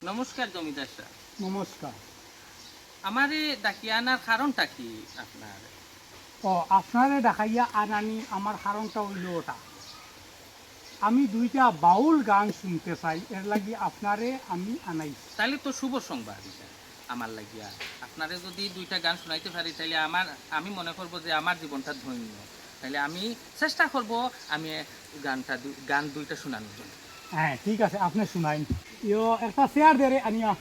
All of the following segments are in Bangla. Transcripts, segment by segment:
নমস্কার জমিদার সাহেব। নমস্কার। আমারে ডাকিয়ে আনার কারণটা কি আপনার? আপনারে দেখাইয়া আনানি আমার কারণটা হইল ওটা, আমি দুইটা বাউল গান শুনতে চাই, এর লাগি আপনারে আমি আনাইছি। তাহলে তো শুভ সংবাদ এটা আমার লাগিয়া। আপনারে যদি দুইটা গান শোনাইতে পারি তাহলে আমি মনে করব যে আমার জীবনটা ধন্য। তাহলে আমি চেষ্টা করব আমি গান দুইটা শোনানোর জন্য। হ্যাঁ ঠিক আছে, আপনি শুনাইন। একটা চেয়ার দে রে আনিয়া।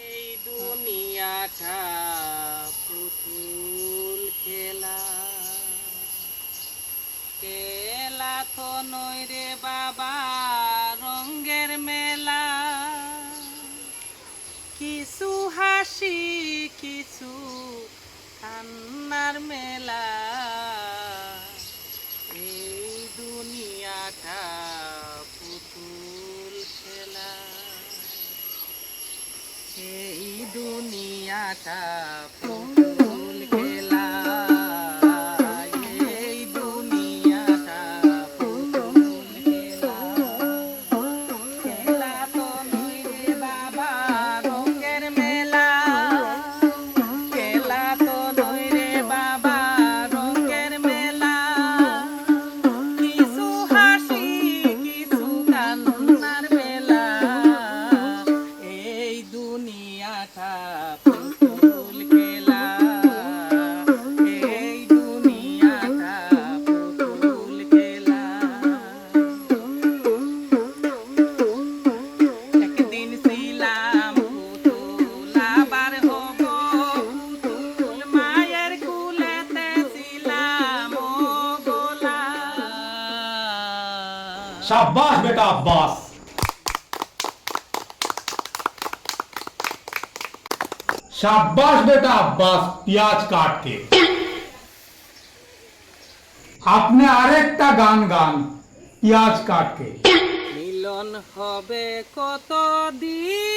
এই দুনিয়াটা পুতুল খেলা, খেলা তো নয় রে বাবা রঙ্গের মেলা। কিছু হাসি কিছু কান্নার মেলা, এই দুনিয়াটা পুতুল খেলা, এই দুনিয়াটা পুতুল খেলা, এই দুনিয়াটা পুতুল খেলা, খেলা তো নয় রে বাবা রঙের মেলা, খেলা তো নয় রে বাবা রঙের মেলা, কিছু হাসি কিছু কান্নার মেলা, এই দুনিয়াটা পুতুল খেলা, এই দুনিয়াটা পুতুল খেলা। একদিন ছিলাম পুতুল আবার হব পুতুল, মায়ের কুলেতে ছিলাম ও গোলা। शाबाश बेटा अब्बास, शाबाश बेटा अब्बास। पियाज काट के आपने আরেকটা গান পিয়াজ কাট কে। মিলন হবে কত দিন